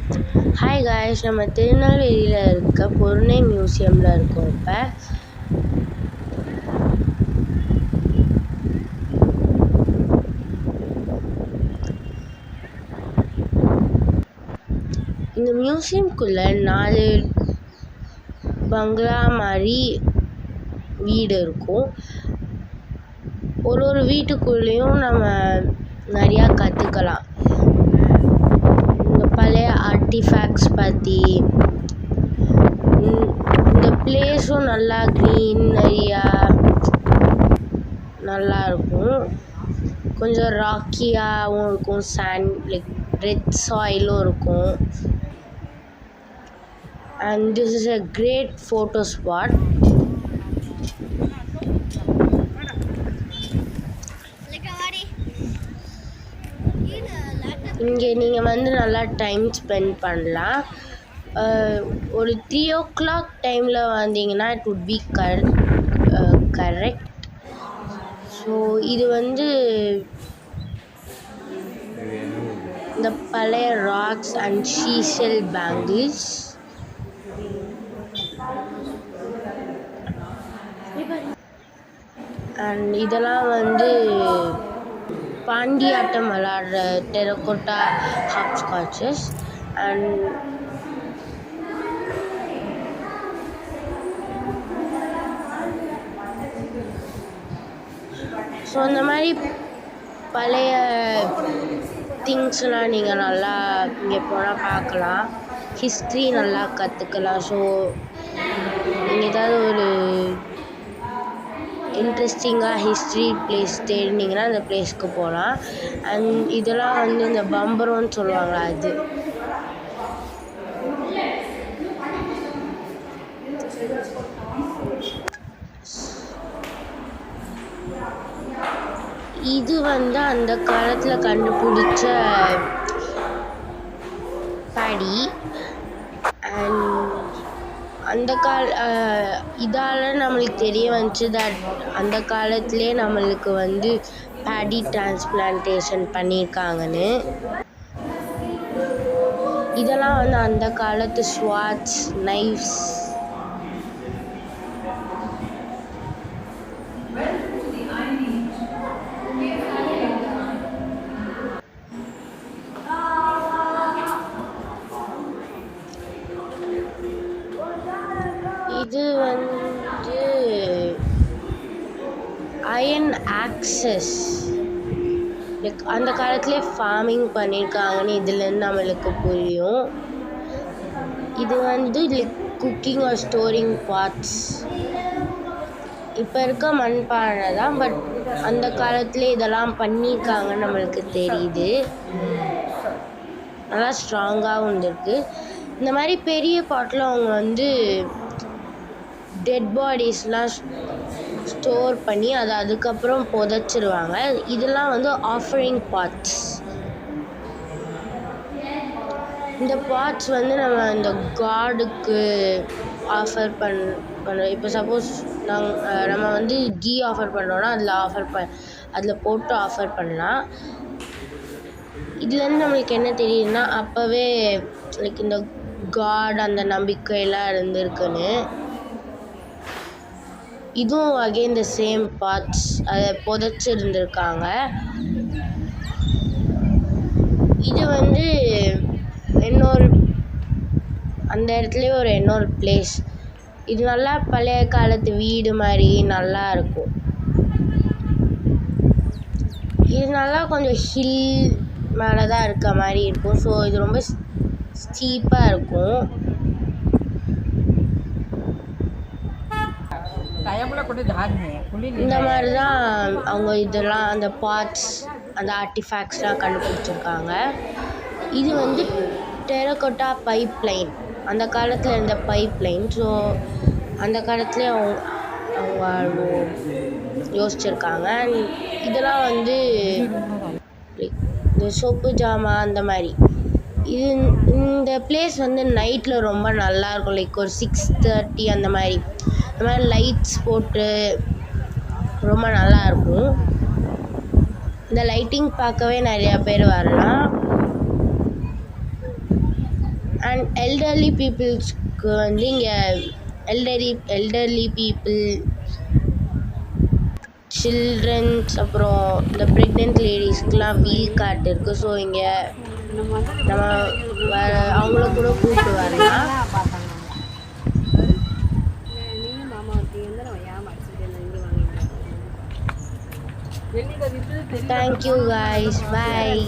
Hi guys, நம்ம திருநெல்வேலியில் இருக்க பொருணை மியூசியமில் இருக்கோம். இப்போ இந்த மியூசியம்குள்ளே 4 பங்களா மாதிரி வீடு இருக்கும். ஒரு வீட்டுக்குள்ளேயும் நம்ம நிறையா கற்றுக்கலாம். இந்த பழைய ஆர்டிஃபேக்ட்ஸ் பற்றி, இந்த பிளேஸும் நல்லா க்ரீனரியாக நல்லா இருக்கும். கொஞ்சம் ராக்கியாகவும் இருக்கும், சாண்ட் லைக் ரெட் சாயிலும் இருக்கும். And this is a great photo spot. இங்கே நீங்கள் வந்து நல்லா டைம் ஸ்பெண்ட் பண்ணலாம். ஒரு 3 o'clock டைமில் வந்தீங்கன்னா it would be correct. So இது வந்து இந்த பழைய ராக்ஸ் அண்ட் ஷீஷெல் பேங்கிள்ஸ். அண்ட் இதெல்லாம் வந்து பாண்டியாட்டம் விளாடுற டெரகோட்டா ஹாப்ஸ்காட்சஸ். அண்ட் ஸோ இந்த மாதிரி பழைய திங்ஸ்லாம் நீங்கள் நல்லா இங்கே போனால் பார்க்கலாம். ஹிஸ்ட்ரி நல்லா கற்றுக்கலாம். ஸோ நீங்கள் ஏதாவது ஒரு இன்ட்ரெஸ்டிங்காக ஹிஸ்ட்ரி பிளேஸ் தேடினீங்கன்னா அந்த பிளேஸ்க்கு போகலாம். அண்ட் இதெல்லாம் வந்து இந்த பம்பரம்னு சொல்லுவாங்க. அது இது வந்து அந்த காலத்தில் கண்டுபிடிச்ச படி. அண்ட் அந்த இதால் நம்மளுக்கு தெரிய வந்துச்சு தட் அந்த காலத்துலேயே நம்மளுக்கு வந்து பேடி டிரான்ஸ்பிளான்டேஷன் பண்ணியிருக்காங்கன்னு. இதெல்லாம் வந்து அந்த காலத்து ஸ்வாட்ஸ், நைஃப்ஸ். இது வந்து அயன் ஆக்சஸ். லைக் அந்த காலத்துலேயே ஃபார்மிங் பண்ணியிருக்காங்கன்னு இதுலேருந்து நம்மளுக்கு புரியும். இது வந்து like cooking or storing pots. இப்போ இருக்க மண்பானை தான், பட் அந்த காலத்துலேயே இதெல்லாம் பண்ணியிருக்காங்கன்னு நம்மளுக்கு தெரியுது. நல்லா ஸ்ட்ராங்காகவும் இருந்திருக்கு. இந்த மாதிரி பெரிய பாட்டில் அவங்க வந்து டெட் பாடிஸ்லாம் ஸ்டோர் பண்ணி அதை அதுக்கப்புறம் புதைச்சிருவாங்க. இதெல்லாம் வந்து ஆஃபரிங் பாட்ஸ். இந்த பாட்ஸ் வந்து நம்ம இந்த காடுக்கு ஆஃபர் பண்ண இப்போ சப்போஸ் நம்ம வந்து கீ ஆஃபர் பண்ணுறோன்னா அதில் போட்டு ஆஃபர் பண்ணலாம். இதுலேருந்து நம்மளுக்கு என்ன தெரியுதுன்னா அப்போவே லைக் இந்த காட் அந்த நம்பிக்கையெல்லாம் இருந்திருக்குன்னு. இதுவும் அகெயின் த சேம் பார்ட்ஸ், அதை புதைச்சிருந்துருக்காங்க. இது வந்து அந்த இடத்துலையே இன்னொரு பிளேஸ். இது நல்லா பழைய காலத்து வீடு மாதிரி நல்லா இருக்கும். இது நல்லா கொஞ்சம் ஹில் மேலே தான் இருக்க மாதிரி இருக்கும். ஸோ இது ரொம்ப ஸ்டீப்பாக இருக்கும். இந்த மாதிரி தான் அவங்க இதெல்லாம் அந்த பார்ட்ஸ், அந்த ஆர்டிஃபேக்ட்ஸ்லாம் கண்டுபிடிச்சிருக்காங்க. இது வந்து டெரகோட்டா பைப் லைன், அந்த காலத்தில் இருந்த பைப் லைன். ஸோ அந்த காலத்துலேயே அவங்க யோசிச்சிருக்காங்க. இதெல்லாம் வந்து இந்த சொப்பு ஜாமான் அந்த மாதிரி. இந்த பிளேஸ் வந்து நைட்டில் ரொம்ப நல்லாயிருக்கும். லைக் ஒரு 6:30 அந்த மாதிரி லைட்ஸ் போட்டு ரொம்ப நல்லாயிருக்கும். இந்த லைட்டிங் பார்க்கவே நிறையா பேர் வரலாம். அண்ட் எல்டர்லி பீப்புள்ஸ்க்கு வந்து இங்கே எல்டர்லி பீப்புள், சில்ட்ரன்ஸ், அப்புறம் இந்த ப்ரெக்னென்ட் லேடிஸ்க்கெலாம் வீல் கார்ட் இருக்குது. ஸோ இங்கே நம்ம அவங்கள கூட கூப்பிட்டு வரலாம். Thank you guys, bye.